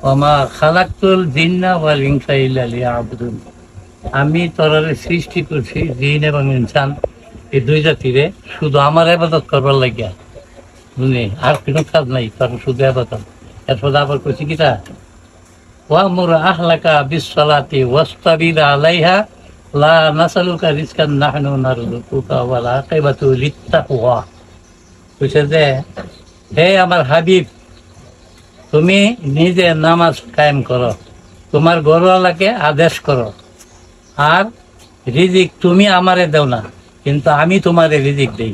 ওমা খালাকতুল জিন্না ওয়াল ইনসা ইল্লা লিয়াবুদুন। আমি তোরারে সৃষ্টি করছি জিন এবং ইনসান এই দুই জাতিরে শুধু আমার ইবাদত করবার লাগিয়া, বুঝলি? আর কোনো কাজ নাই, কারণ শুধু ইবাদত। এরপর আবার কইছি কিটা, ওয়ামুর আহলাকা বিসসালাতি ওয়াসতাবির আলাইহা লা নাসালুকা রিজকান নাহনু নারযুকুকা ওয়াল আকিবাতু লিত্তাকওয়া। কইছে যে হে আমার হাবিব, তুমি নিজে নামাজ কায়েম করো, তোমার ঘরওয়ালাকে আদেশ করো, আর রিজিক তুমি আমারে দেও না, কিন্তু আমি তোমারে রিজিক দেই।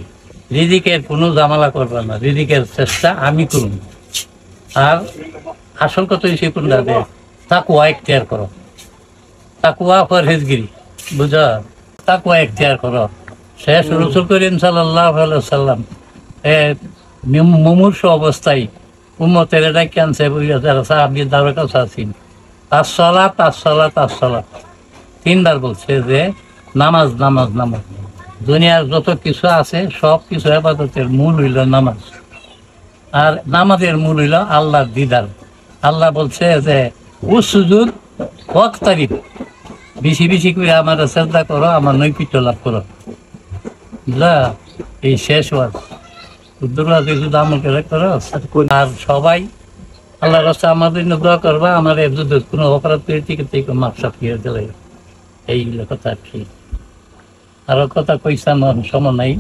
রিজিকের কোনো জামালা করবে না, রিজিকের চেষ্টা আমি করুন। আর আসল কথা সে কোনটা দেয়, তাকুয়া এখতিয়ার করো, তাকুয়া পরহেজগিরি, বুঝো? তাকুয়া এখতিয়ার করো। শেষ রাসূল করিম সাল্লাল্লাহু আলাইহি ওয়াসাল্লাম মুমূর্ষু অবস্থায় উম্মতের এটা ক্যান্সে যারা সাহাবীর দ্বারা কাছে আছেন, তাসসালাত তাসসালাত তাসসালাত তিনবার বলছে যে নামাজ নামাজ নামাজ। দুনিয়ার যত কিছু আছে সব কিছু ইবাদতের মূল হইল নামাজ, আর নামাজের মূল হইল আল্লাহর দিদার। আল্লাহ বলছে যে উসজুদ ওয়াক্তারিব, বেশি বেশি করে আমার শ্রদ্ধা করো, আমার নৈকট্য লাভ করো, বুঝলা? এই শেষ ওয়াজ শুধু আমল করে করো। আর সবাই আল্লাহর রাস্তায় আমাদের জন্য দোয়া করবা, আমার যদি কোনো অপরাধ করে থেকে মাপসাপ ফিরে দিলে, এইগুলো কথা আর কি। আরো কথা কইসার সময় নাই।